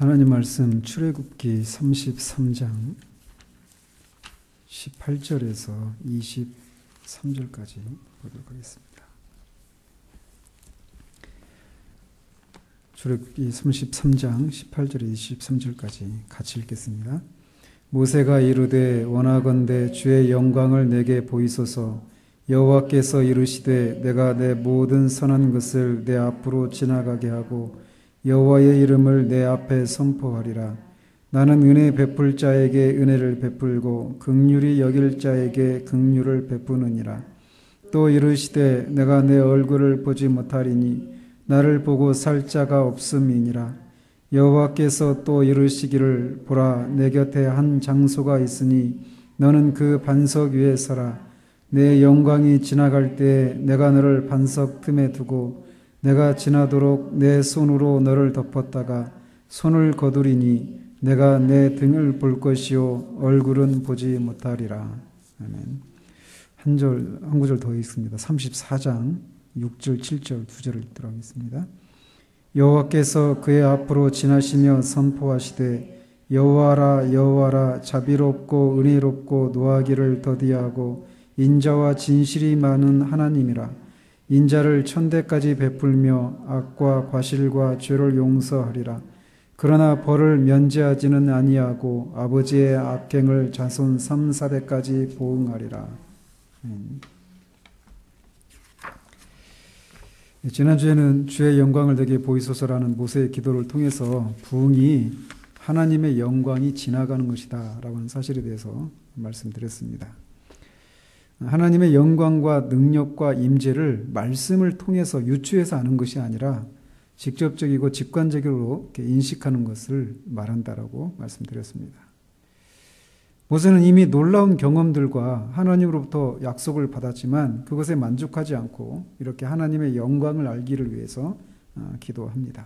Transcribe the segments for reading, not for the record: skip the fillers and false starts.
하나님 말씀 출애굽기 33장 18절에서 23절까지 보도록 하겠습니다. 출애굽기 33장 18절에서 23절까지 같이 읽겠습니다. 모세가 이르되 원하건대 주의 영광을 내게 보이소서. 여호와께서 이르시되 내가 내 모든 선한 것을 내 앞으로 지나가게 하고 여호와의 이름을 내 앞에 선포하리라. 나는 은혜 베풀 자에게 은혜를 베풀고 긍휼히 여길 자에게 긍휼을 베푸느니라. 또 이르시되 내가 내 얼굴을 보지 못하리니 나를 보고 살 자가 없음이니라. 여호와께서 또 이르시기를 보라, 내 곁에 한 장소가 있으니 너는 그 반석 위에 서라. 내 영광이 지나갈 때에 내가 너를 반석 틈에 두고 내가 지나도록 내 손으로 너를 덮었다가 손을 거두리니 내가 내 등을 볼 것이요 얼굴은 보지 못하리라. 아멘. 한 구절 더 읽습니다. 34장 6절 7절 두 절을 읽도록 하겠습니다. 여호와께서 그의 앞으로 지나시며 선포하시되 여호와라 여호와라, 자비롭고 은혜롭고 노하기를 더디하고 인자와 진실이 많은 하나님이라. 인자를 천대까지 베풀며 악과 과실과 죄를 용서하리라. 그러나 벌을 면제하지는 아니하고 아버지의 악행을 자손 3, 4대까지 보응하리라. 지난주에는 주의 영광을 내게 보이소서라는 모세의 기도를 통해서 부흥이 하나님의 영광이 지나가는 것이다 라고 하는 사실에 대해서 말씀드렸습니다. 하나님의 영광과 능력과 임재를 말씀을 통해서 유추해서 아는 것이 아니라 직접적이고 직관적으로 인식하는 것을 말한다라고 말씀드렸습니다. 모세는 이미 놀라운 경험들과 하나님으로부터 약속을 받았지만 그것에 만족하지 않고 이렇게 하나님의 영광을 알기를 위해서 기도합니다.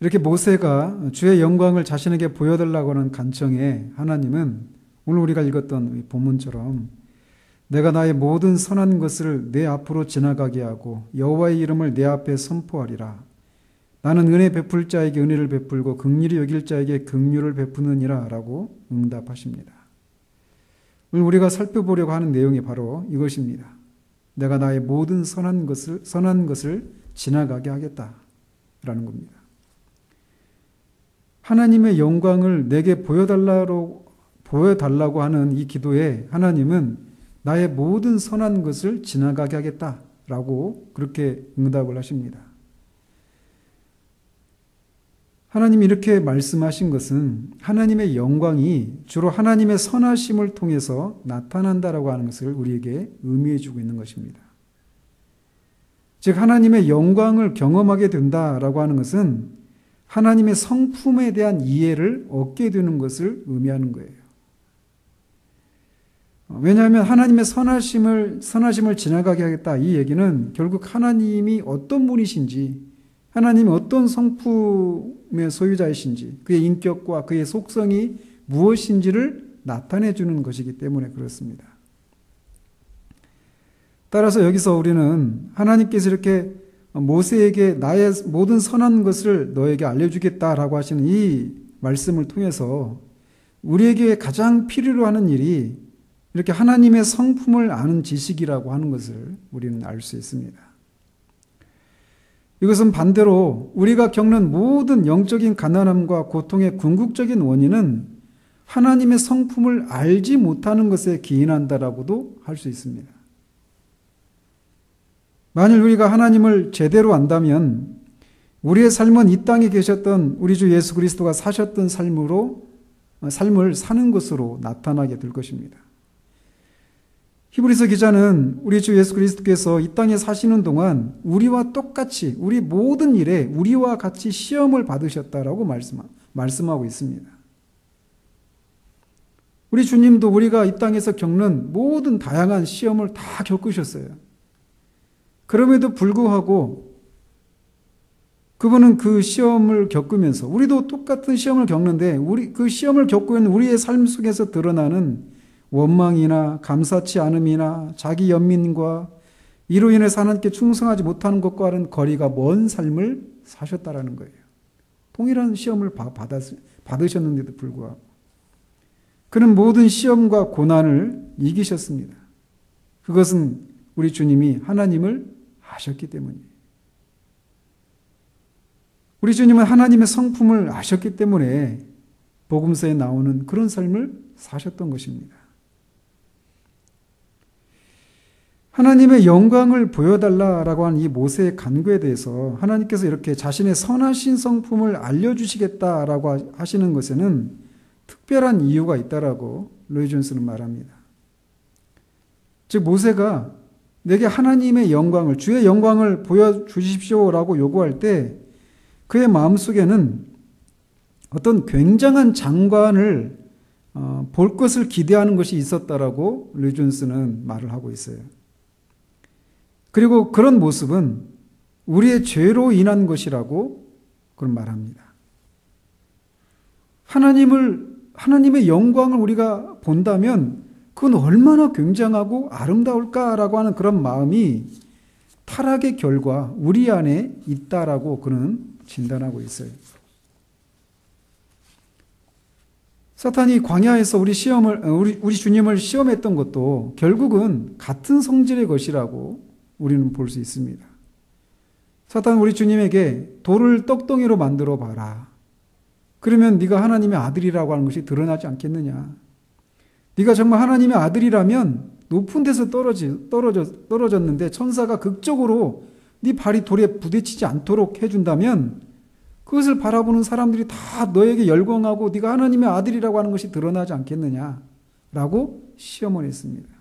이렇게 모세가 주의 영광을 자신에게 보여달라고 하는 간청에 하나님은 오늘 우리가 읽었던 본문처럼 내가 나의 모든 선한 것을 내 앞으로 지나가게 하고 여호와의 이름을 내 앞에 선포하리라. 나는 은혜 베풀 자에게 은혜를 베풀고 긍휼히 여길 자에게 긍휼을 베푸느니라 라고 응답하십니다. 오늘 우리가 살펴보려고 하는 내용이 바로 이것입니다. 내가 나의 모든 선한 것을 지나가게 하겠다라는 겁니다. 하나님의 영광을 내게 보여달라고 하는 이 기도에 하나님은 나의 모든 선한 것을 지나가게 하겠다라고 그렇게 응답을 하십니다. 하나님이 이렇게 말씀하신 것은 하나님의 영광이 주로 하나님의 선하심을 통해서 나타난다라고 하는 것을 우리에게 의미해 주고 있는 것입니다. 즉 하나님의 영광을 경험하게 된다라고 하는 것은 하나님의 성품에 대한 이해를 얻게 되는 것을 의미하는 거예요. 왜냐하면 하나님의 선하심을 지나가게 하겠다, 이 얘기는 결국 하나님이 어떤 분이신지, 하나님이 어떤 성품의 소유자이신지, 그의 인격과 그의 속성이 무엇인지를 나타내 주는 것이기 때문에 그렇습니다. 따라서 여기서 우리는 하나님께서 이렇게 모세에게 나의 모든 선한 것을 너에게 알려주겠다라고 하시는 이 말씀을 통해서 우리에게 가장 필요로 하는 일이 이렇게 하나님의 성품을 아는 지식이라고 하는 것을 우리는 알 수 있습니다. 이것은 반대로 우리가 겪는 모든 영적인 가난함과 고통의 궁극적인 원인은 하나님의 성품을 알지 못하는 것에 기인한다라고도 할 수 있습니다. 만일 우리가 하나님을 제대로 안다면 우리의 삶은 이 땅에 계셨던 우리 주 예수 그리스도가 사셨던 삶을 사는 것으로 나타나게 될 것입니다. 히브리서 기자는 우리 주 예수 그리스도께서 이 땅에 사시는 동안 우리와 똑같이 우리 모든 일에 우리와 같이 시험을 받으셨다라고 말씀하고 있습니다. 우리 주님도 우리가 이 땅에서 겪는 모든 다양한 시험을 다 겪으셨어요. 그럼에도 불구하고 그분은 그 시험을 겪으면서 우리도 똑같은 시험을 겪는데 그 시험을 겪고 있는 우리의 삶 속에서 드러나는 원망이나 감사치 않음이나 자기 연민과 이로 인해서 하나님께 충성하지 못하는 것과는 거리가 먼 삶을 사셨다라는 거예요. 동일한 시험을 받으셨는데도 불구하고 그는 모든 시험과 고난을 이기셨습니다. 그것은 우리 주님이 하나님을 아셨기 때문이에요. 우리 주님은 하나님의 성품을 아셨기 때문에 복음서에 나오는 그런 삶을 사셨던 것입니다. 하나님의 영광을 보여달라라고 하는 이 모세의 간구에 대해서 하나님께서 이렇게 자신의 선하신 성품을 알려주시겠다라고 하시는 것에는 특별한 이유가 있다라고 로이 존스는 말합니다. 즉 모세가 내게 하나님의 영광을, 주의 영광을 보여주십시오라고 요구할 때 그의 마음속에는 어떤 굉장한 장관을 볼 것을 기대하는 것이 있었다라고 로이 존스는 말을 하고 있어요. 그리고 그런 모습은 우리의 죄로 인한 것이라고 그런 말합니다. 하나님의 영광을 우리가 본다면 그건 얼마나 굉장하고 아름다울까라고 하는 그런 마음이 타락의 결과 우리 안에 있다라고 그는 진단하고 있어요. 사탄이 광야에서 우리 주님을 시험했던 것도 결국은 같은 성질의 것이라고 우리는 볼 수 있습니다. 사탄은 우리 주님에게 돌을 떡덩이로 만들어 봐라. 그러면 네가 하나님의 아들이라고 하는 것이 드러나지 않겠느냐. 네가 정말 하나님의 아들이라면 높은 데서 떨어졌는데 천사가 극적으로 네 발이 돌에 부딪히지 않도록 해준다면 그것을 바라보는 사람들이 다 너에게 열광하고 네가 하나님의 아들이라고 하는 것이 드러나지 않겠느냐라고 시험을 했습니다.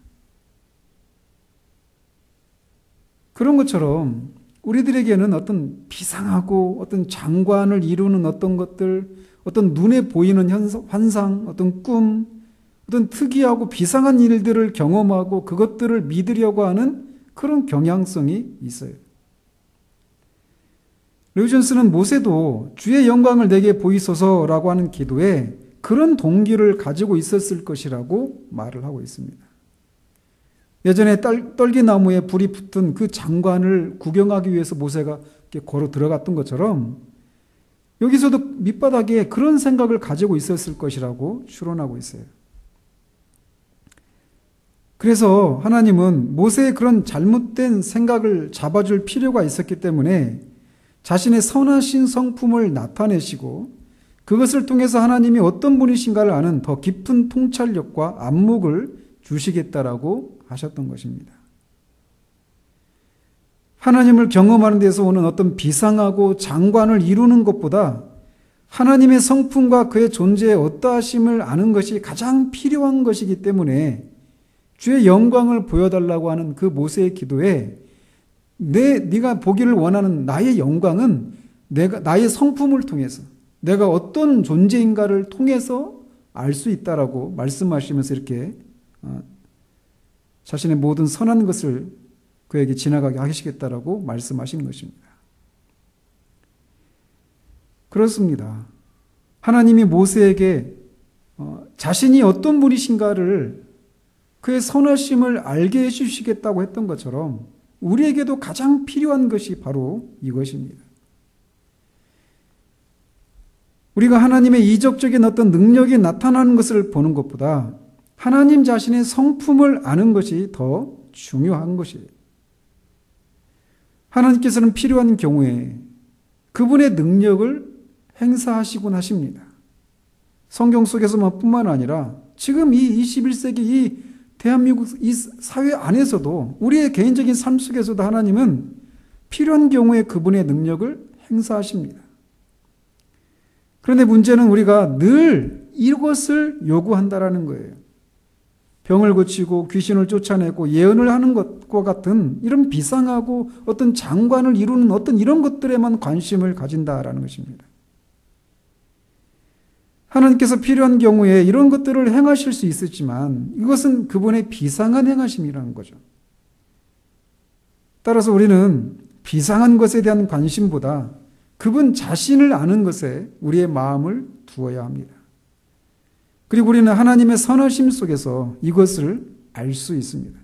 그런 것처럼 우리들에게는 어떤 비상하고 어떤 장관을 이루는 어떤 것들, 어떤 눈에 보이는 환상, 어떤 꿈, 어떤 특이하고 비상한 일들을 경험하고 그것들을 믿으려고 하는 그런 경향성이 있어요. 로이 존스는 모세도 주의 영광을 내게 보이소서라고 하는 기도에 그런 동기를 가지고 있었을 것이라고 말을 하고 있습니다. 예전에 떨기나무에 불이 붙은 그 장관을 구경하기 위해서 모세가 이렇게 걸어 들어갔던 것처럼 여기서도 밑바닥에 그런 생각을 가지고 있었을 것이라고 추론하고 있어요. 그래서 하나님은 모세의 그런 잘못된 생각을 잡아줄 필요가 있었기 때문에 자신의 선하신 성품을 나타내시고 그것을 통해서 하나님이 어떤 분이신가를 아는 더 깊은 통찰력과 안목을 주시겠다라고 하셨던 것입니다. 하나님을 경험하는 데서 오는 어떤 비상하고 장관을 이루는 것보다 하나님의 성품과 그의 존재의 어떠하심을 아는 것이 가장 필요한 것이기 때문에 주의 영광을 보여달라고 하는 그 모세의 기도에 네가 보기를 원하는 나의 영광은 나의 성품을 통해서 내가 어떤 존재인가를 통해서 알 수 있다라고 말씀하시면서 이렇게 자신의 모든 선한 것을 그에게 지나가게 하시겠다라고 말씀하신 것입니다. 그렇습니다. 하나님이 모세에게 자신이 어떤 분이신가를 그의 선하심을 알게 해주시겠다고 했던 것처럼 우리에게도 가장 필요한 것이 바로 이것입니다. 우리가 하나님의 이적적인 어떤 능력이 나타나는 것을 보는 것보다 하나님 자신의 성품을 아는 것이 더 중요한 것이에요. 하나님께서는 필요한 경우에 그분의 능력을 행사하시곤 하십니다. 성경 속에서만 뿐만 아니라 지금 이 21세기 이 대한민국 이 사회 안에서도 우리의 개인적인 삶 속에서도 하나님은 필요한 경우에 그분의 능력을 행사하십니다. 그런데 문제는 우리가 늘 이것을 요구한다라는 거예요. 병을 고치고 귀신을 쫓아내고 예언을 하는 것과 같은 이런 비상하고 어떤 장관을 이루는 어떤 이런 것들에만 관심을 가진다라는 것입니다. 하나님께서 필요한 경우에 이런 것들을 행하실 수 있었지만 이것은 그분의 비상한 행하심이라는 거죠. 따라서 우리는 비상한 것에 대한 관심보다 그분 자신을 아는 것에 우리의 마음을 두어야 합니다. 그리고 우리는 하나님의 선하심 속에서 이것을 알 수 있습니다.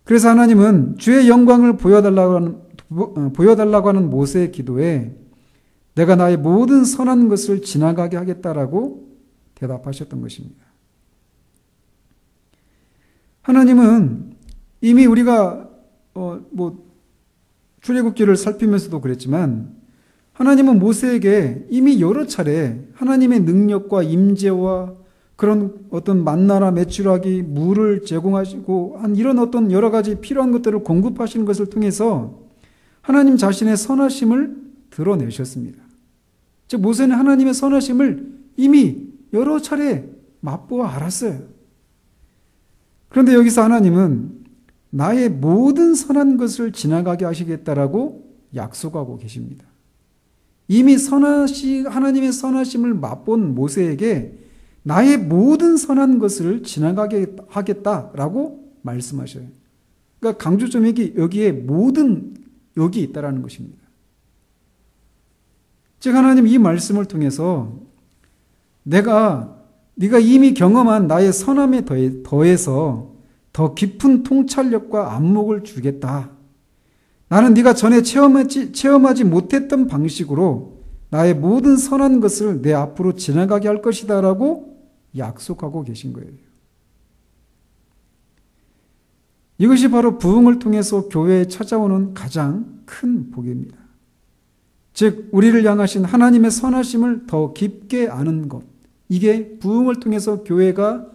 그래서 하나님은 주의 영광을 보여달라고 하는 모세의 기도에 내가 나의 모든 선한 것을 지나가게 하겠다라고 대답하셨던 것입니다. 하나님은 이미 우리가 출애굽기를 살피면서도 그랬지만 하나님은 모세에게 이미 여러 차례 하나님의 능력과 임재와 그런 어떤 만나나 메추라기 물을 제공하시고 한 이런 어떤 여러 가지 필요한 것들을 공급하시는 것을 통해서 하나님 자신의 선하심을 드러내셨습니다. 즉 모세는 하나님의 선하심을 이미 여러 차례 맛보아 알았어요. 그런데 여기서 하나님은 나의 모든 선한 것을 지나가게 하시겠다라고 약속하고 계십니다. 이미 하나님의 선하심을 맛본 모세에게 나의 모든 선한 것을 지나가게 하겠다라고 말씀하셔요. 그러니까 강조점이 여기에 모든 여기 있다라는 것입니다. 즉 하나님 이 말씀을 통해서 네가 이미 경험한 나의 선함에 더해서 더 깊은 통찰력과 안목을 주겠다. 나는 네가 전에 체험하지 못했던 방식으로 나의 모든 선한 것을 내 앞으로 지나가게 할 것이다 라고 약속하고 계신 거예요. 이것이 바로 부흥을 통해서 교회에 찾아오는 가장 큰 복입니다. 즉 우리를 향하신 하나님의 선하심을 더 깊게 아는 것, 이게 부흥을 통해서 교회가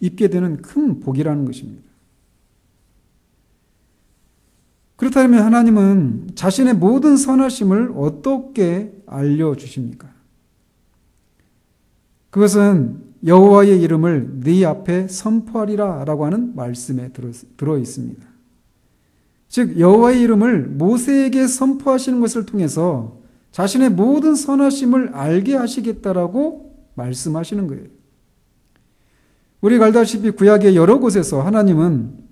입게 되는 큰 복이라는 것입니다. 그렇다면 하나님은 자신의 모든 선하심을 어떻게 알려주십니까? 그것은 여호와의 이름을 네 앞에 선포하리라 라고 하는 말씀에 들어 있습니다. 즉 여호와의 이름을 모세에게 선포하시는 것을 통해서 자신의 모든 선하심을 알게 하시겠다라고 말씀하시는 거예요. 우리가 알다시피 구약의 여러 곳에서 하나님은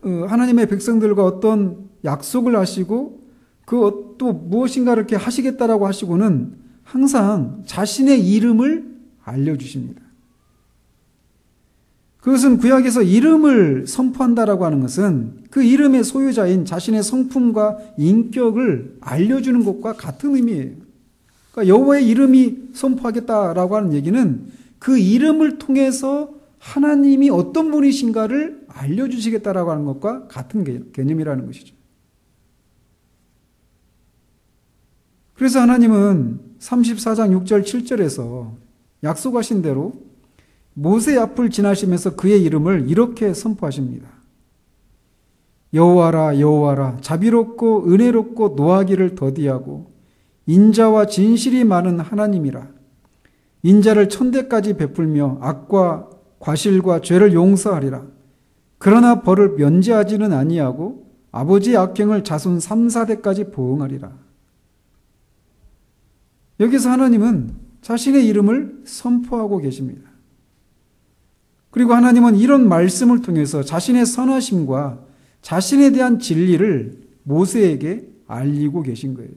하나님의 백성들과 어떤 약속을 하시고 또 무엇인가를 이렇게 하시겠다라고 하시고는 항상 자신의 이름을 알려주십니다. 그것은 구약에서 이름을 선포한다라고 하는 것은 그 이름의 소유자인 자신의 성품과 인격을 알려주는 것과 같은 의미예요. 그러니까 여호와의 이름이 선포하겠다라고 하는 얘기는 그 이름을 통해서 하나님이 어떤 분이신가를 알려주시겠다라고 하는 것과 같은 개념이라는 것이죠. 그래서 하나님은 34장 6절 7절에서 약속하신 대로 모세 앞을 지나시면서 그의 이름을 이렇게 선포하십니다. 여호와라 여호와라 자비롭고 은혜롭고 노하기를 더디하고 인자와 진실이 많은 하나님이라. 인자를 천대까지 베풀며 악과 과실과 죄를 용서하리라. 그러나 벌을 면제하지는 아니하고 아버지의 악행을 자손 3, 4대까지 보응하리라. 여기서 하나님은 자신의 이름을 선포하고 계십니다. 그리고 하나님은 이런 말씀을 통해서 자신의 선하심과 자신에 대한 진리를 모세에게 알리고 계신 거예요.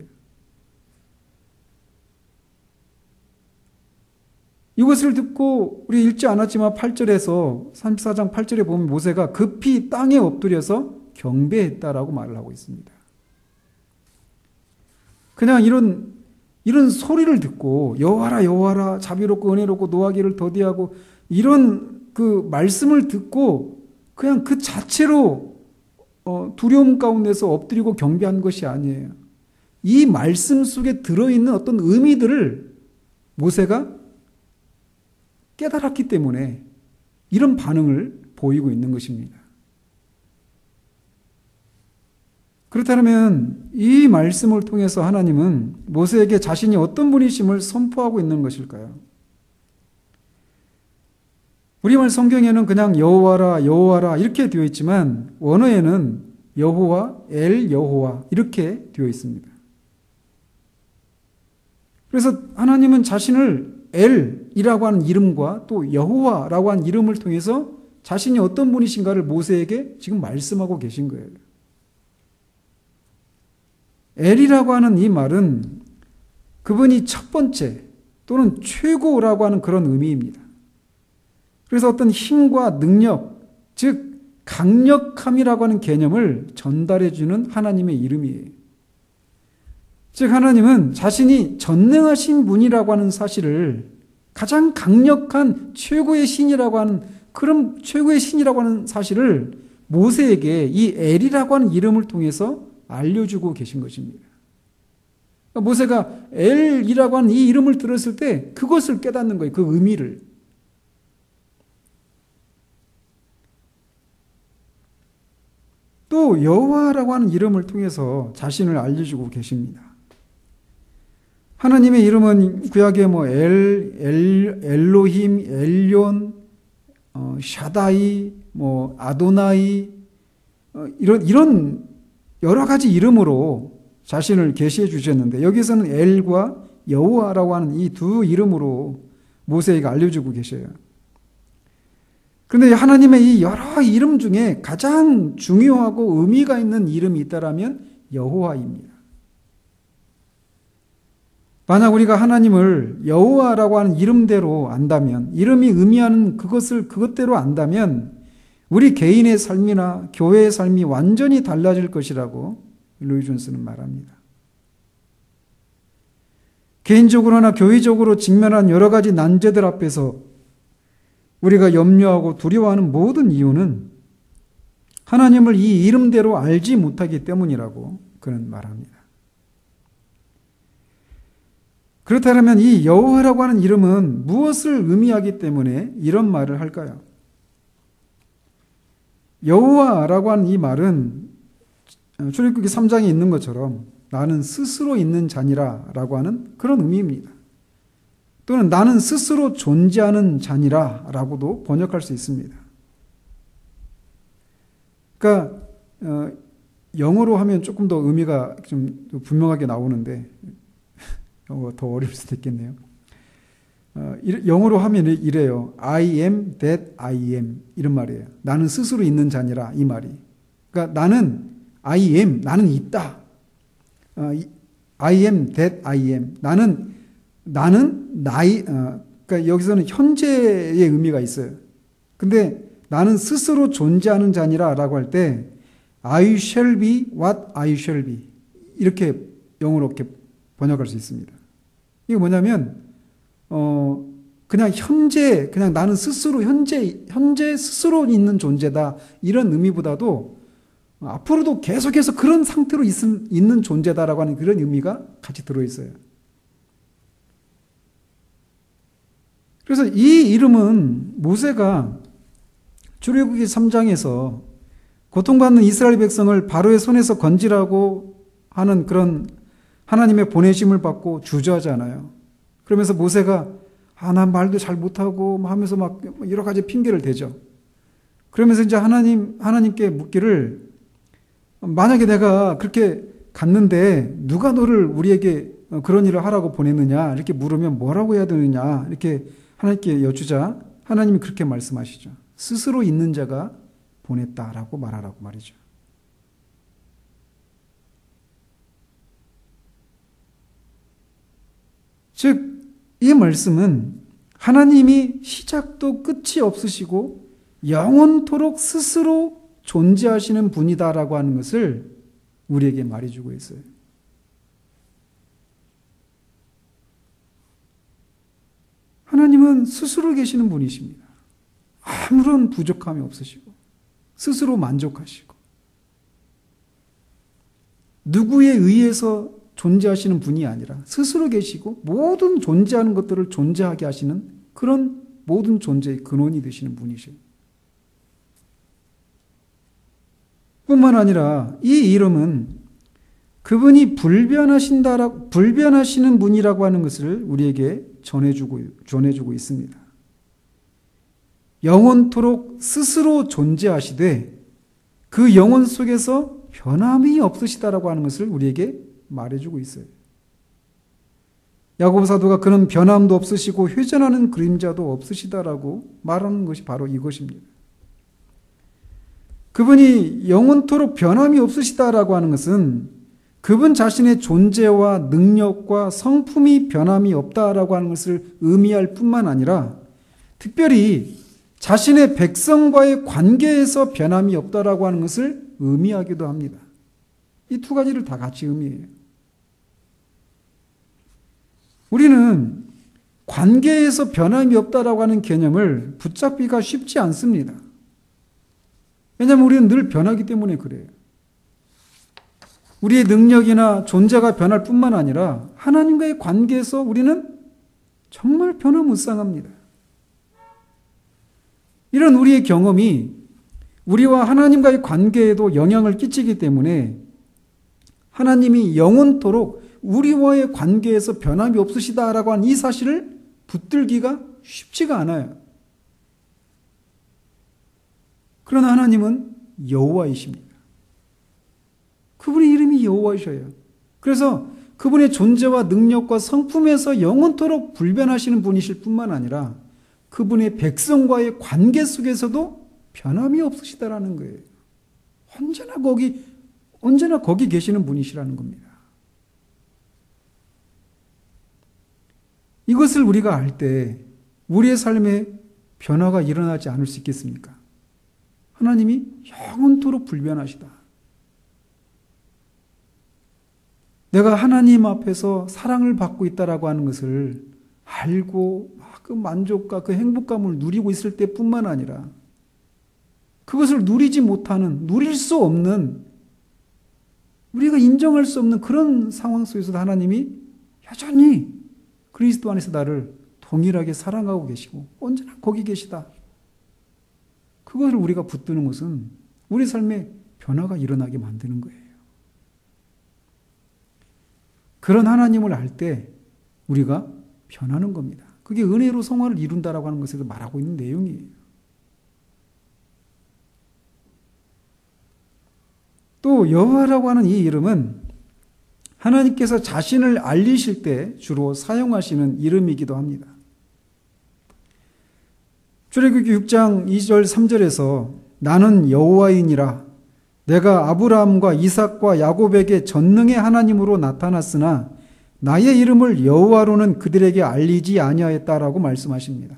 이것을 듣고 우리 읽지 않았지만 8절에서 34장 8절에 보면 모세가 급히 땅에 엎드려서 경배했다라고 말을 하고 있습니다. 그냥 이런 소리를 듣고 여호와라 여호와라 자비롭고 은혜롭고 노하기를 더디하고 이런 그 말씀을 듣고 그냥 그 자체로 두려움 가운데서 엎드리고 경배한 것이 아니에요. 이 말씀 속에 들어있는 어떤 의미들을 모세가 깨달았기 때문에 이런 반응을 보이고 있는 것입니다. 그렇다면 이 말씀을 통해서 하나님은 모세에게 자신이 어떤 분이심을 선포하고 있는 것일까요? 우리말 성경에는 그냥 여호와라 여호와라 이렇게 되어 있지만 원어에는 여호와 엘 여호와 이렇게 되어 있습니다. 그래서 하나님은 자신을 엘이라고 하는 이름과 또 여호와라고 하는 이름을 통해서 자신이 어떤 분이신가를 모세에게 지금 말씀하고 계신 거예요. 엘이라고 하는 이 말은 그분이 첫 번째 또는 최고라고 하는 그런 의미입니다. 그래서 어떤 힘과 능력, 즉 강력함이라고 하는 개념을 전달해 주는 하나님의 이름이에요. 즉 하나님은 자신이 전능하신 분이라고 하는 사실을 가장 강력한 최고의 신이라고 하는 그런 최고의 신이라고 하는 사실을 모세에게 이 엘이라고 하는 이름을 통해서 알려주고 계신 것입니다. 모세가 엘이라고 하는 이 이름을 들었을 때 그것을 깨닫는 거예요. 그 의미를. 또 여호와라고 하는 이름을 통해서 자신을 알려주고 계십니다. 하나님의 이름은 구약에 엘로힘, 엘yon, 샤다이, 아도나이 이런 여러 가지 이름으로 자신을 계시해 주셨는데 여기서는 엘과 여호와라고 하는 이 두 이름으로 모세에게 알려주고 계셔요. 그런데 하나님의 이 여러 이름 중에 가장 중요하고 의미가 있는 이름이 있다라면 여호와입니다. 만약 우리가 하나님을 여호와라고 하는 이름대로 안다면, 이름이 의미하는 그것을 그것대로 안다면 우리 개인의 삶이나 교회의 삶이 완전히 달라질 것이라고 로이 존스는 말합니다. 개인적으로나 교회적으로 직면한 여러 가지 난제들 앞에서 우리가 염려하고 두려워하는 모든 이유는 하나님을 이 이름대로 알지 못하기 때문이라고 그는 말합니다. 그렇다면 이 여호와라고 하는 이름은 무엇을 의미하기 때문에 이런 말을 할까요? 여호와라고 하는 이 말은 출애굽기 3장에 있는 것처럼 나는 스스로 있는 자니라 라고 하는 그런 의미입니다. 또는 나는 스스로 존재하는 자니라 라고도 번역할 수 있습니다. 그러니까 영어로 하면 조금 더 의미가 좀 분명하게 나오는데 영어가 더 어려울 수도 있겠네요. 영어로 하면 이래요. I am that I am 이런 말이에요. 나는 스스로 있는 자니라 이 말이. 그러니까 나는 I am, 나는 있다. I am that I am. 나는 나이, 그러니까 여기서는 현재의 의미가 있어요. 근데 나는 스스로 존재하는 자니라 라고 할 때 I shall be what I shall be. 이렇게 영어로 이렇게 번역할 수 있습니다. 이게 뭐냐면, 그냥 현재, 그냥 나는 스스로 현재 스스로 있는 존재다. 이런 의미보다도 앞으로도 계속해서 그런 상태로 있는 존재다라고 하는 그런 의미가 같이 들어있어요. 그래서 이 이름은 모세가 출애굽기 3장에서 고통받는 이스라엘 백성을 바로의 손에서 건지라고 하는 그런 하나님의 보내심을 받고 주저하잖아요. 그러면서 모세가 난 말도 잘 못하고 하면서 막 여러 가지 핑계를 대죠. 그러면서 이제 하나님께 묻기를 만약에 내가 그렇게 갔는데 누가 너를 우리에게 그런 일을 하라고 보냈느냐 이렇게 물으면 뭐라고 해야 되느냐 이렇게 하나님께 여쭈자 하나님이 그렇게 말씀하시죠. 스스로 있는 자가 보냈다라고 말하라고 말이죠. 즉 이 말씀은 하나님이 시작도 끝이 없으시고 영원토록 스스로 존재하시는 분이다라고 하는 것을 우리에게 말해주고 있어요. 하나님은 스스로 계시는 분이십니다. 아무런 부족함이 없으시고 스스로 만족하시고 누구에 의해서 존재하시는 분이 아니라 스스로 계시고 모든 존재하는 것들을 존재하게 하시는 그런 모든 존재의 근원이 되시는 분이십니다. 뿐만 아니라 이 이름은 그분이 불변하시는 분이라고 하는 것을 우리에게 전해주고 있습니다. 영원토록 스스로 존재하시되 그 영혼 속에서 변함이 없으시다라고 하는 것을 우리에게 말해주고 있어요. 야고보 사도가 그는 변함도 없으시고 회전하는 그림자도 없으시다라고 말하는 것이 바로 이것입니다. 그분이 영원토록 변함이 없으시다라고 하는 것은 그분 자신의 존재와 능력과 성품이 변함이 없다라고 하는 것을 의미할 뿐만 아니라 특별히 자신의 백성과의 관계에서 변함이 없다라고 하는 것을 의미하기도 합니다. 이 두 가지를 다 같이 의미해요. 우리는 관계에서 변함이 없다라고 하는 개념을 붙잡기가 쉽지 않습니다. 왜냐하면 우리는 늘 변하기 때문에 그래요. 우리의 능력이나 존재가 변할 뿐만 아니라 하나님과의 관계에서 우리는 정말 변화무쌍합니다. 이런 우리의 경험이 우리와 하나님과의 관계에도 영향을 끼치기 때문에 하나님이 영원토록 우리와의 관계에서 변함이 없으시다라고 하는 이 사실을 붙들기가 쉽지가 않아요. 그러나 하나님은 여호와이십니다. 그분의 이름이 여호와이셔요. 그래서 그분의 존재와 능력과 성품에서 영원토록 불변하시는 분이실 뿐만 아니라 그분의 백성과의 관계 속에서도 변함이 없으시다라는 거예요. 언제나 거기 계시는 분이시라는 겁니다. 이것을 우리가 알 때 우리의 삶에 변화가 일어나지 않을 수 있겠습니까? 하나님이 영원토록 불변하시다. 내가 하나님 앞에서 사랑을 받고 있다라고 하는 것을 알고 그 만족과 그 행복감을 누리고 있을 때뿐만 아니라 그것을 누리지 못하는, 누릴 수 없는, 우리가 인정할 수 없는 그런 상황 속에서도 하나님이 여전히 그리스도 안에서 나를 동일하게 사랑하고 계시고 언제나 거기 계시다. 그것을 우리가 붙드는 것은 우리 삶에 변화가 일어나게 만드는 거예요. 그런 하나님을 알 때 우리가 변하는 겁니다. 그게 은혜로 성화를 이룬다라고 하는 것에서 말하고 있는 내용이에요. 또 여호와라고 하는 이 이름은 하나님께서 자신을 알리실 때 주로 사용하시는 이름이기도 합니다. 출애굽기 6장 2절 3절에서 나는 여호와이니라 내가 아브라함과 이삭과 야곱에게 전능의 하나님으로 나타났으나 나의 이름을 여호와로는 그들에게 알리지 아니하였다라고 말씀하십니다.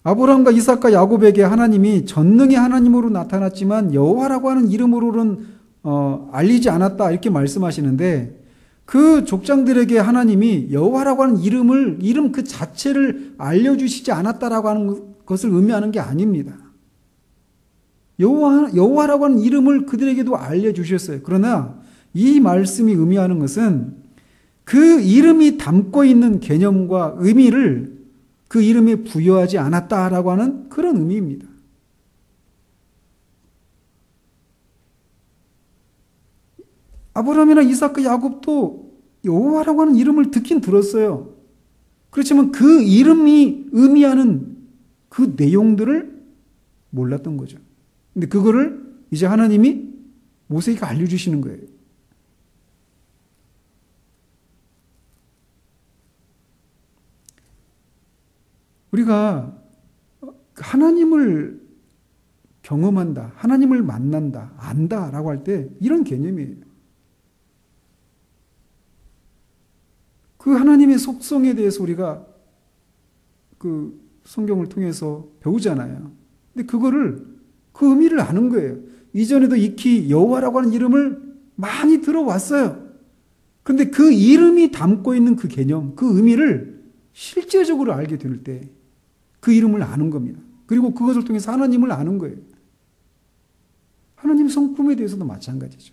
아브라함과 이삭과 야곱에게 하나님이 전능의 하나님으로 나타났지만 여호와라고 하는 이름으로는 알리지 않았다 이렇게 말씀하시는데 그 족장들에게 하나님이 여호와라고 하는 이름 그 자체를 알려주시지 않았다라고 하는 것을 의미하는 게 아닙니다. 여호와라고 하는 이름을 그들에게도 알려주셨어요. 그러나 이 말씀이 의미하는 것은 그 이름이 담고 있는 개념과 의미를 그 이름에 부여하지 않았다라고 하는 그런 의미입니다. 아브라함이나 이삭과 야곱도 여호와라고 하는 이름을 듣긴 들었어요. 그렇지만 그 이름이 의미하는 그 내용들을 몰랐던 거죠. 근데 그거를 이제 하나님이 모세에게 알려주시는 거예요. 우리가 하나님을 경험한다, 하나님을 만난다, 안다라고 할 때 이런 개념이에요. 그 하나님의 속성에 대해서 우리가 그 성경을 통해서 배우잖아요. 근데 그 의미를 아는 거예요. 이전에도 익히 여호와라고 하는 이름을 많이 들어왔어요. 근데 그 이름이 담고 있는 그 개념, 그 의미를 실제적으로 알게 될 때 그 이름을 아는 겁니다. 그리고 그것을 통해서 하나님을 아는 거예요. 하나님 성품에 대해서도 마찬가지죠.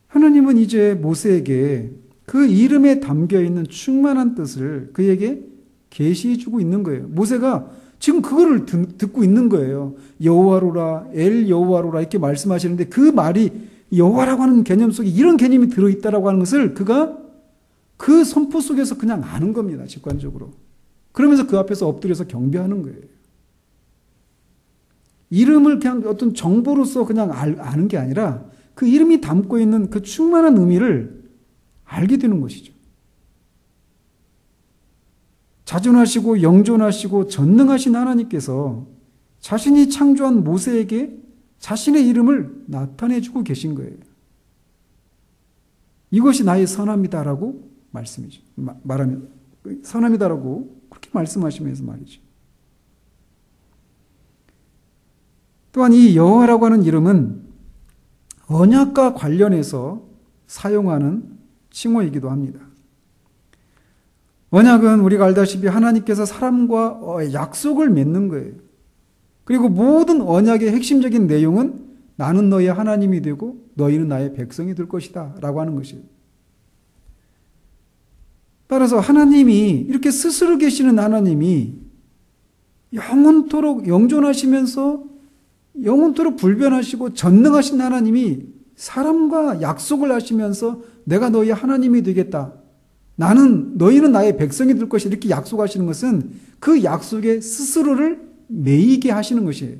하나님은 이제 모세에게 그 이름에 담겨있는 충만한 뜻을 그에게 계시해 주고 있는 거예요. 모세가 지금 그거를 듣고 있는 거예요. 여호와로라, 엘 여호와로라 이렇게 말씀하시는데 그 말이 여호와라고 하는 개념 속에 이런 개념이 들어있다라고 하는 것을 그가 그 선포 속에서 그냥 아는 겁니다. 직관적으로. 그러면서 그 앞에서 엎드려서 경배하는 거예요. 이름을 그냥 어떤 정보로서 그냥 아는 게 아니라 그 이름이 담고 있는 그 충만한 의미를 알게 되는 것이죠. 자존하시고 영존하시고 전능하신 하나님께서 자신이 창조한 모세에게 자신의 이름을 나타내주고 계신 거예요. 이것이 나의 선함이다라고 말씀이죠. 말하면 선함이다라고 그렇게 말씀하시면서 말이죠. 또한 이 여호와라고 하는 이름은 언약과 관련해서 사용하는 칭호이기도 합니다. 언약은 우리가 알다시피 하나님께서 사람과 약속을 맺는 거예요. 그리고 모든 언약의 핵심적인 내용은 나는 너의 하나님이 되고 너희는 나의 백성이 될 것이다 라고 하는 것이에요. 따라서 하나님이 이렇게 스스로 계시는 하나님이 영원토록 영존하시면서 영원토록 불변하시고 전능하신 하나님이 사람과 약속을 하시면서 내가 너희 하나님이 되겠다. 너희는 나의 백성이 될 것이다. 이렇게 약속하시는 것은 그 약속에 스스로를 매이게 하시는 것이에요.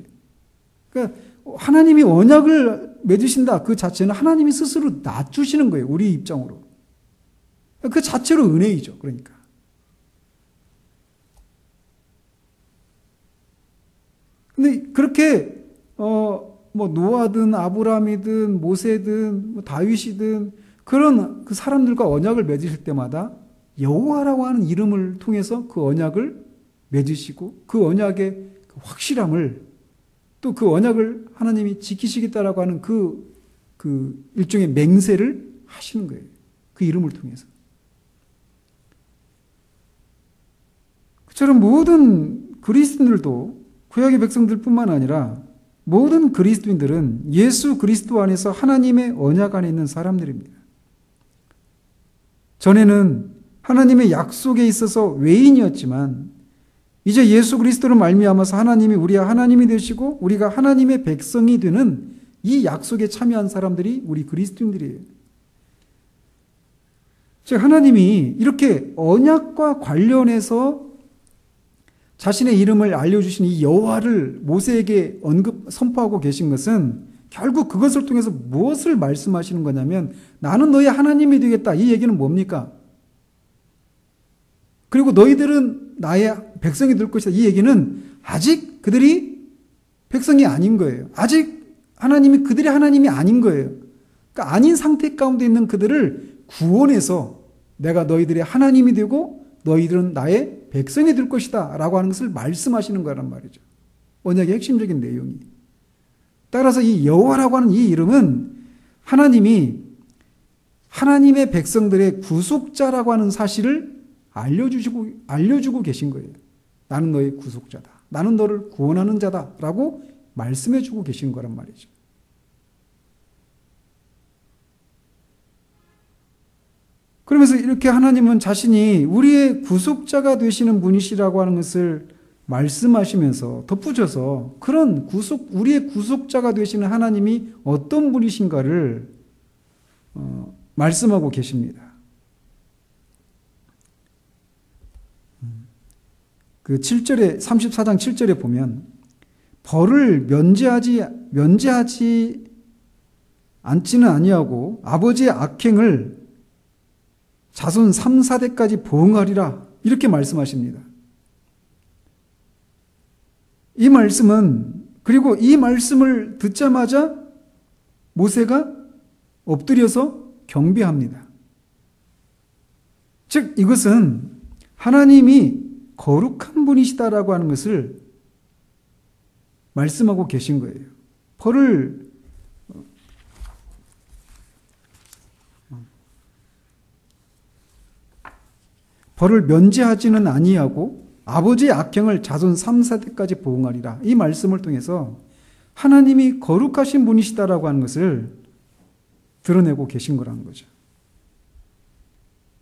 그러니까 하나님이 언약을 맺으신다. 그 자체는 하나님이 스스로 낮추시는 거예요. 우리 입장으로. 그 자체로 은혜이죠. 그러니까. 근데 그렇게 노아든 아브라함이든 모세든 다윗이든 그런 그 사람들과 언약을 맺으실 때마다 여호와라고 하는 이름을 통해서 그 언약을 맺으시고 그 언약의 확실함을 또 그 언약을 하나님이 지키시겠다라고 하는 그 일종의 맹세를 하시는 거예요. 그 이름을 통해서. 그처럼 모든 그리스도인들도 구약의 백성들뿐만 아니라 모든 그리스도인들은 예수 그리스도 안에서 하나님의 언약 안에 있는 사람들입니다. 전에는 하나님의 약속에 있어서 외인이었지만 이제 예수 그리스도로 말미암아서 하나님이 우리의 하나님이 되시고 우리가 하나님의 백성이 되는 이 약속에 참여한 사람들이 우리 그리스도인들이에요. 즉 하나님이 이렇게 언약과 관련해서 자신의 이름을 알려주신 이 여호와를 모세에게 선포하고 계신 것은 결국 그것을 통해서 무엇을 말씀하시는 거냐면 나는 너희 하나님이 되겠다. 이 얘기는 뭡니까? 그리고 너희들은 나의 백성이 될 것이다. 이 얘기는 아직 그들이 백성이 아닌 거예요. 아직 하나님이 그들의 하나님이 아닌 거예요. 그러니까 아닌 상태 가운데 있는 그들을 구원해서 내가 너희들의 하나님이 되고 너희들은 나의 백성이 될 것이다 라고 하는 것을 말씀하시는 거란 말이죠. 언약의 핵심적인 내용이. 따라서 이 여호와라고 하는 이 이름은 하나님이 하나님의 백성들의 구속자라고 하는 사실을 알려주고 계신 거예요. 나는 너의 구속자다. 나는 너를 구원하는 자다 라고 말씀해주고 계신 거란 말이죠. 그러면서 이렇게 하나님은 자신이 우리의 구속자가 되시는 분이시라고 하는 것을 말씀하시면서 덧붙여서 그런 우리의 구속자가 되시는 하나님이 어떤 분이신가를 말씀하고 계십니다. 그 7절에 34장 7절에 보면 벌을 면제하지 않지는 아니하고 아버지의 악행을 자손 3, 4대까지 보응하리라 이렇게 말씀하십니다. 이 말씀은 그리고 이 말씀을 듣자마자 모세가 엎드려서 경배합니다. 즉 이것은 하나님이 거룩한 분이시다라고 하는 것을 말씀하고 계신 거예요. 벌을 면제하지는 아니하고 아버지의 악행을 자손 3, 4대까지 보응하리라. 이 말씀을 통해서 하나님이 거룩하신 분이시다라고 하는 것을 드러내고 계신 거라는 거죠.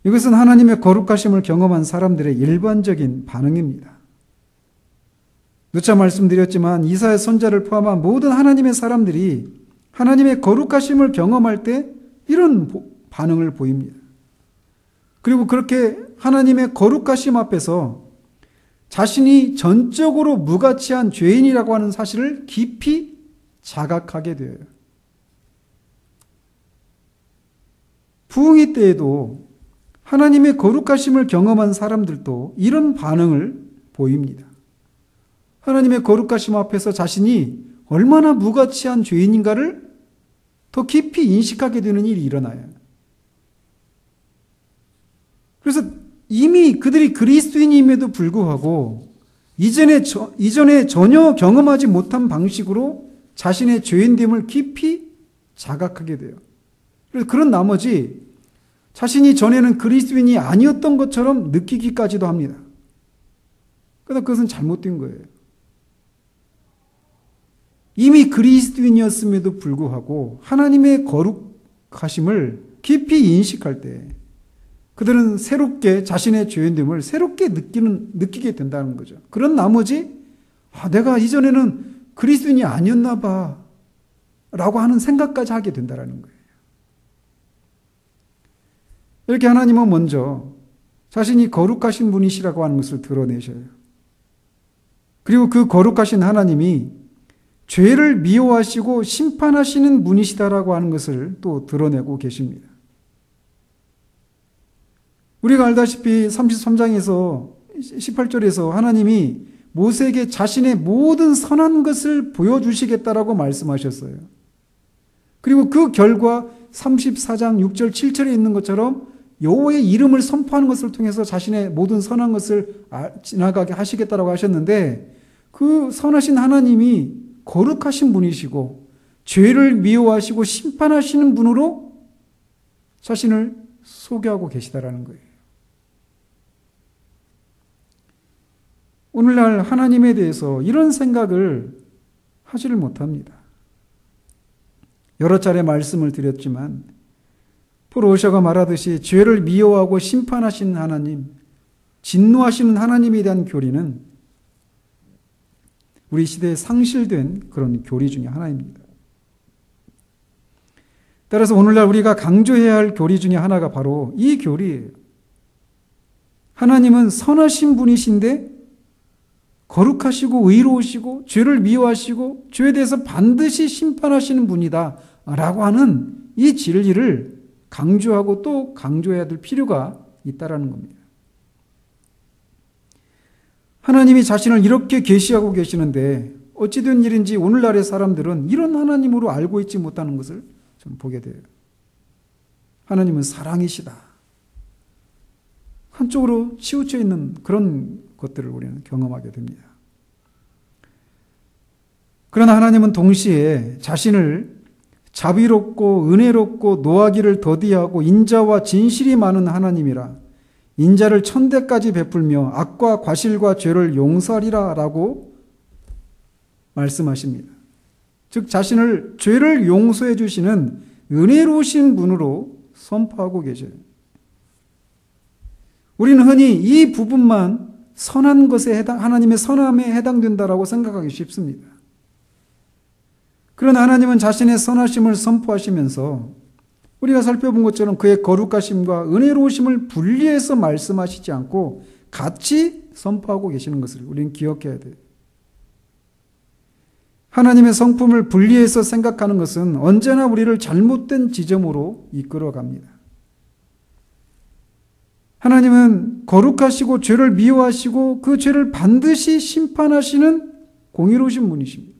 이것은 하나님의 거룩하심을 경험한 사람들의 일반적인 반응입니다. 누차 말씀드렸지만 이사야 선지자를 포함한 모든 하나님의 사람들이 하나님의 거룩하심을 경험할 때 이런 반응을 보입니다. 그리고 그렇게 하나님의 거룩하심 앞에서 자신이 전적으로 무가치한 죄인이라고 하는 사실을 깊이 자각하게 되어요. 부흥회 때에도 하나님의 거룩하심을 경험한 사람들도 이런 반응을 보입니다. 하나님의 거룩하심 앞에서 자신이 얼마나 무가치한 죄인인가를 더 깊이 인식하게 되는 일이 일어나요. 그래서 이미 그들이 그리스도인임에도 불구하고 이전에 전혀 경험하지 못한 방식으로 자신의 죄인됨을 깊이 자각하게 돼요. 그래서 그런 나머지 자신이 전에는 그리스도인이 아니었던 것처럼 느끼기까지도 합니다. 그러나 그것은 잘못된 거예요. 이미 그리스도인이었음에도 불구하고 하나님의 거룩하심을 깊이 인식할 때 그들은 새롭게 자신의 죄인됨을 새롭게 느끼게 된다는 거죠. 그런 나머지 내가 이전에는 그리스도인이 아니었나 봐 라고 하는 생각까지 하게 된다는 거예요. 이렇게 하나님은 먼저 자신이 거룩하신 분이시라고 하는 것을 드러내셔요. 그리고 그 거룩하신 하나님이 죄를 미워하시고 심판하시는 분이시다라고 하는 것을 또 드러내고 계십니다. 우리가 알다시피 33장에서 18절에서 하나님이 모세에게 자신의 모든 선한 것을 보여주시겠다라고 말씀하셨어요. 그리고 그 결과 34장 6절 7절에 있는 것처럼 여호와의 이름을 선포하는 것을 통해서 자신의 모든 선한 것을 지나가게 하시겠다라고 하셨는데 그 선하신 하나님이 거룩하신 분이시고 죄를 미워하시고 심판하시는 분으로 자신을 소개하고 계시다라는 거예요. 오늘날 하나님에 대해서 이런 생각을 하지를 못합니다. 여러 차례 말씀을 드렸지만 포로오셔가 말하듯이 죄를 미워하고 심판하시는 하나님, 진노하시는 하나님에 대한 교리는 우리 시대에 상실된 그런 교리 중에 하나입니다. 따라서 오늘날 우리가 강조해야 할 교리 중에 하나가 바로 이 교리예요. 하나님은 선하신 분이신데 거룩하시고 의로우시고 죄를 미워하시고 죄에 대해서 반드시 심판하시는 분이다 라고 하는 이 진리를 강조하고 또 강조해야 될 필요가 있다라는 겁니다. 하나님이 자신을 이렇게 계시하고 계시는데 어찌된 일인지 오늘날의 사람들은 이런 하나님으로 알고 있지 못하는 것을 좀 보게 돼요. 하나님은 사랑이시다. 한쪽으로 치우쳐 있는 그런 것들을 우리는 경험하게 됩니다. 그러나 하나님은 동시에 자신을 자비롭고 은혜롭고 노하기를 더디하고 인자와 진실이 많은 하나님이라 인자를 천대까지 베풀며 악과 과실과 죄를 용서하리라 라고 말씀하십니다. 즉 자신을 죄를 용서해 주시는 은혜로우신 분으로 선포하고 계셔요. 우리는 흔히 이 부분만 선한 것에 하나님의 선함에 해당된다라고 생각하기 쉽습니다. 그러나 하나님은 자신의 선하심을 선포하시면서 우리가 살펴본 것처럼 그의 거룩하심과 은혜로우심을 분리해서 말씀하시지 않고 같이 선포하고 계시는 것을 우리는 기억해야 돼요. 하나님의 성품을 분리해서 생각하는 것은 언제나 우리를 잘못된 지점으로 이끌어갑니다. 하나님은 거룩하시고 죄를 미워하시고 그 죄를 반드시 심판하시는 공의로우신 분이십니다.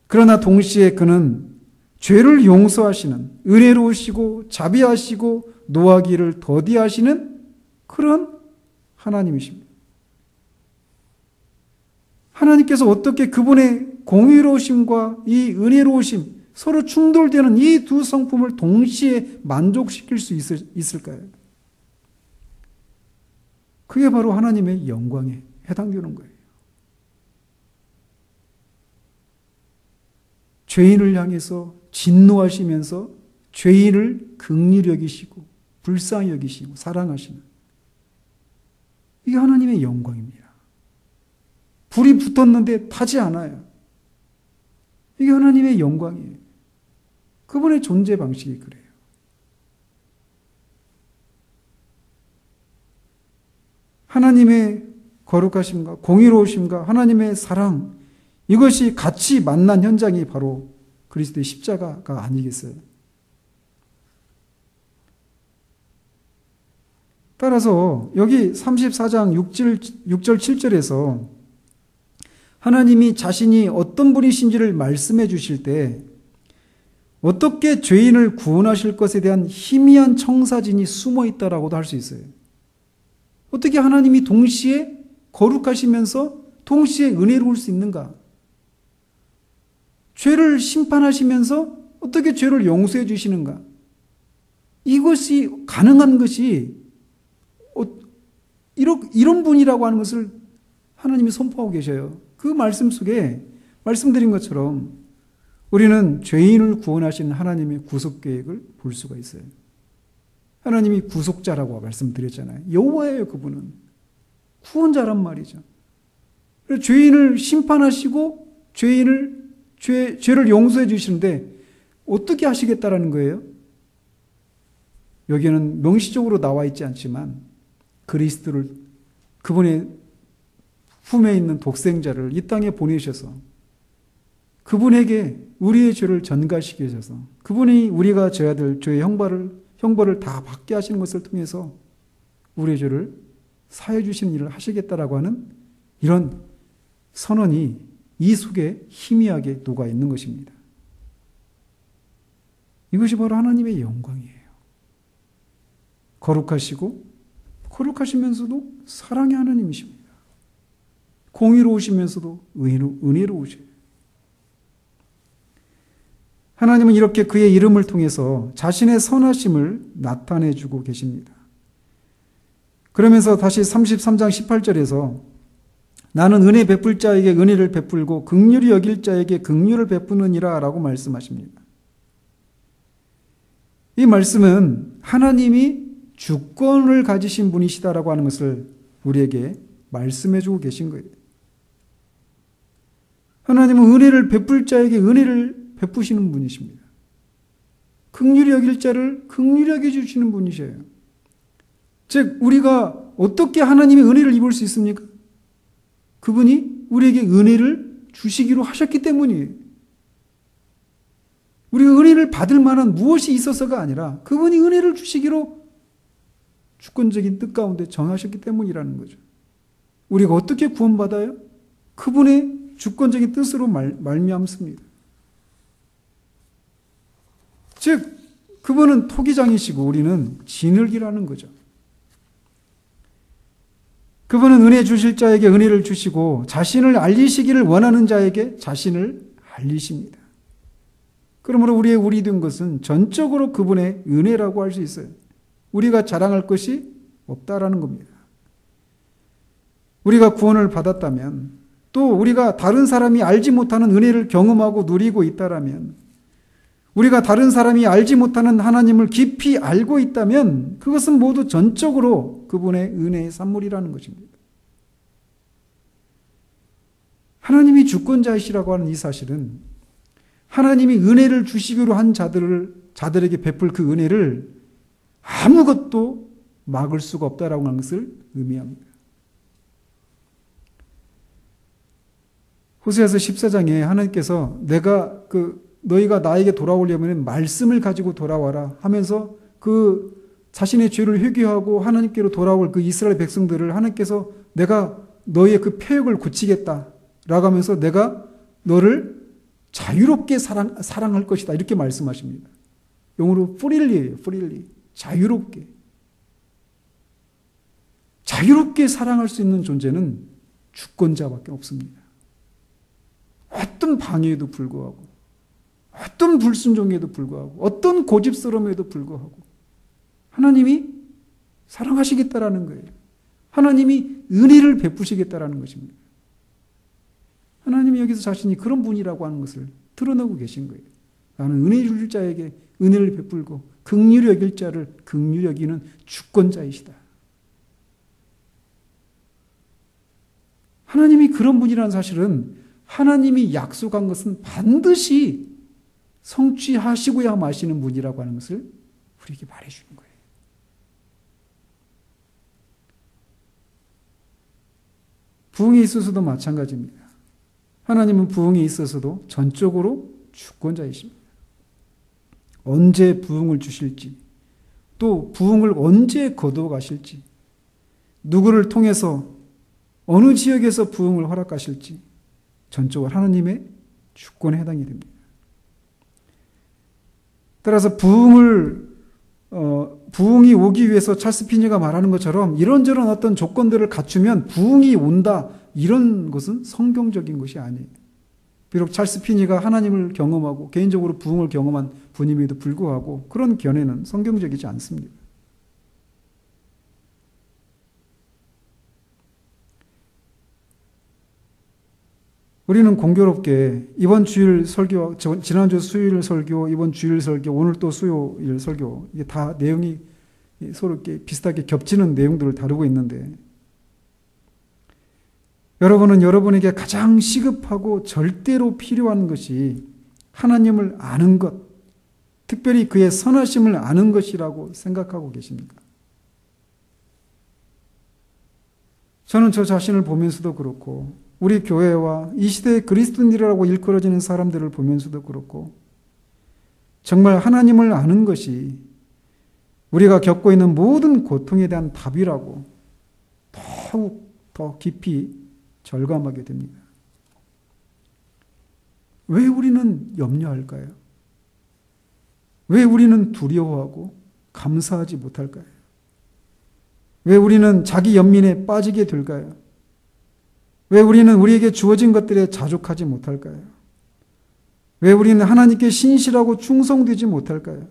그러나 동시에 그는 죄를 용서하시는 은혜로우시고 자비하시고 노하기를 더디하시는 그런 하나님이십니다. 하나님께서 어떻게 그분의 공의로우심과 이 은혜로우심 서로 충돌되는 이 두 성품을 동시에 만족시킬 수 있을까요? 그게 바로 하나님의 영광에 해당되는 거예요. 죄인을 향해서 진노하시면서 죄인을 긍휼히 여기시고 불쌍히 여기시고 사랑하시는 이게 하나님의 영광입니다. 불이 붙었는데 타지 않아요. 이게 하나님의 영광이에요. 그분의 존재 방식이 그래요. 하나님의 거룩하심과 공의로우심과 하나님의 사랑 이것이 같이 만난 현장이 바로 그리스도의 십자가가 아니겠어요? 따라서 여기 34장 6절 7절에서 하나님이 자신이 어떤 분이신지를 말씀해 주실 때 어떻게 죄인을 구원하실 것에 대한 희미한 청사진이 숨어 있다라고도 할 수 있어요. 어떻게 하나님이 동시에 거룩하시면서 동시에 은혜로울 수 있는가? 죄를 심판하시면서 어떻게 죄를 용서해 주시는가? 이것이 가능한 것이 이런 분이라고 하는 것을 하나님이 선포하고 계셔요. 그 말씀 속에 말씀드린 것처럼 우리는 죄인을 구원하시는 하나님의 구속 계획을 볼 수가 있어요. 하나님이 구속자라고 말씀드렸잖아요. 여호와예요, 그분은. 구원자란 말이죠. 죄인을 심판하시고 죄를 용서해 주시는데 어떻게 하시겠다라는 거예요? 여기에는 명시적으로 나와 있지 않지만 그리스도를, 그분의 품에 있는 독생자를 이 땅에 보내셔서 그분에게 우리의 죄를 전가시켜 주셔서 그분이 우리가 져야 될 죄의 형벌을 다 받게 하시는 것을 통해서 우리의 죄를 사해 주시는 일을 하시겠다라고 하는 이런 선언이 이 속에 희미하게 녹아 있는 것입니다. 이것이 바로 하나님의 영광이에요. 거룩하시면서도 사랑의 하나님이십니다. 공의로우시면서도 은혜로우셔요. 하나님은 이렇게 그의 이름을 통해서 자신의 선하심을 나타내주고 계십니다. 그러면서 다시 33장 18절에서 나는 은혜 베풀 자에게 은혜를 베풀고 긍휼히 여길 자에게 긍휼을 베푸느니라 라고 말씀하십니다. 이 말씀은 하나님이 주권을 가지신 분이시다라고 하는 것을 우리에게 말씀해주고 계신 거예요. 하나님은 은혜를 베풀 자에게 은혜를 베푸시는 분이십니다. 긍휼히 여길 자를 긍휼히 여겨주시는 분이셔요. 즉 우리가 어떻게 하나님의 은혜를 입을 수 있습니까? 그분이 우리에게 은혜를 주시기로 하셨기 때문이에요. 우리가 은혜를 받을 만한 무엇이 있어서가 아니라 그분이 은혜를 주시기로 주권적인 뜻 가운데 정하셨기 때문이라는 거죠. 우리가 어떻게 구원받아요? 그분의 주권적인 뜻으로 말미암습니다. 즉 그분은 토기장이시고 우리는 진흙이라는 거죠. 그분은 은혜 주실 자에게 은혜를 주시고 자신을 알리시기를 원하는 자에게 자신을 알리십니다. 그러므로 우리의 우리 된 것은 전적으로 그분의 은혜라고 할 수 있어요. 우리가 자랑할 것이 없다라는 겁니다. 우리가 구원을 받았다면 또 우리가 다른 사람이 알지 못하는 은혜를 경험하고 누리고 있다라면 우리가 다른 사람이 알지 못하는 하나님을 깊이 알고 있다면 그것은 모두 전적으로 그분의 은혜의 산물이라는 것입니다. 하나님이 주권자이시라고 하는 이 사실은 하나님이 은혜를 주시기로 한 자들에게 베풀 그 은혜를 아무것도 막을 수가 없다라고 하는 것을 의미합니다. 호세아서 14장에 하나님께서 너희가 나에게 돌아오려면 말씀을 가지고 돌아와라 하면서 그 자신의 죄를 회개하고 하나님께로 돌아올 그 이스라엘 백성들을 하나님께서 내가 너희의 그 패역을 고치겠다라고 하면서 내가 너를 자유롭게 사랑할 것이다 이렇게 말씀하십니다. 영어로 프릴리예요. 프릴리. 자유롭게 사랑할 수 있는 존재는 주권자밖에 없습니다. 어떤 방해에도 불구하고 어떤 불순종에도 불구하고 어떤 고집스러움에도 불구하고 하나님이 사랑하시겠다라는 거예요. 하나님이 은혜를 베푸시겠다라는 것입니다. 하나님이 여기서 자신이 그런 분이라고 하는 것을 드러내고 계신 거예요. 나는 은혜 줄 자에게 은혜를 베풀고 긍휼히 여길 자를 긍휼히 여기는 주권자이시다. 하나님이 그런 분이라는 사실은 하나님이 약속한 것은 반드시 성취하시고야 마시는 분이라고 하는 것을 우리에게 말해주는 거예요. 부흥에 있어서도 마찬가지입니다. 하나님은 부흥에 있어서도 전적으로 주권자이십니다. 언제 부흥을 주실지, 또 부흥을 언제 거두어 가실지, 누구를 통해서 어느 지역에서 부흥을 허락하실지 전적으로 하나님의 주권에 해당이 됩니다. 따라서 부흥이 오기 위해서 찰스 피니가 말하는 것처럼 이런저런 어떤 조건들을 갖추면 부흥이 온다 이런 것은 성경적인 것이 아니에요. 비록 찰스 피니가 하나님을 경험하고 개인적으로 부흥을 경험한 분임에도 불구하고 그런 견해는 성경적이지 않습니다. 우리는 공교롭게 이번 주일 설교, 지난주 수요일 설교, 이번 주일 설교, 오늘 또 수요일 설교, 이게 다 내용이 서로 이렇게 비슷하게 겹치는 내용들을 다루고 있는데, 여러분은 여러분에게 가장 시급하고 절대로 필요한 것이 하나님을 아는 것, 특별히 그의 선하심을 아는 것이라고 생각하고 계십니까? 저는 저 자신을 보면서도 그렇고 우리 교회와 이 시대의 그리스도인이라고 일컬어지는 사람들을 보면서도 그렇고 정말 하나님을 아는 것이 우리가 겪고 있는 모든 고통에 대한 답이라고 더욱 더 깊이 절감하게 됩니다. 왜 우리는 염려할까요? 왜 우리는 두려워하고 감사하지 못할까요? 왜 우리는 자기 연민에 빠지게 될까요? 왜 우리는 우리에게 주어진 것들에 자족하지 못할까요? 왜 우리는 하나님께 신실하고 충성되지 못할까요?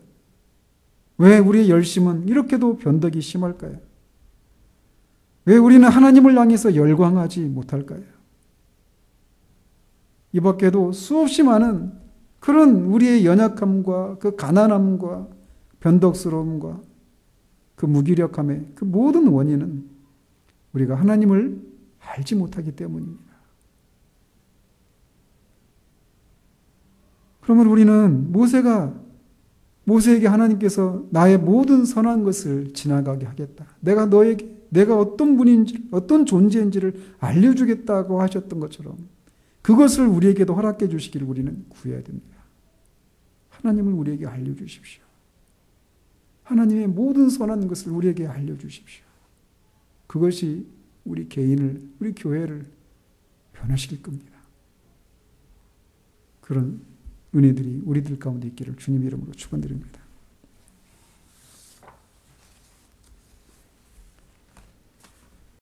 왜 우리의 열심은 이렇게도 변덕이 심할까요? 왜 우리는 하나님을 향해서 열광하지 못할까요? 이 밖에도 수없이 많은 그런 우리의 연약함과 그 가난함과 변덕스러움과 그 무기력함의 그 모든 원인은 우리가 하나님을 알지 못하기 때문입니다. 그러면 우리는 모세에게 하나님께서 나의 모든 선한 것을 지나가게 하겠다. 내가 어떤 분인지, 어떤 존재인지를 알려주겠다고 하셨던 것처럼 그것을 우리에게도 허락해 주시기를 우리는 구해야 됩니다. 하나님을 우리에게 알려주십시오. 하나님의 모든 선한 것을 우리에게 알려주십시오. 그것이 우리 개인을, 우리 교회를 변화시킬 겁니다. 그런 은혜들이 우리들 가운데 있기를 주님 이름으로 축원드립니다.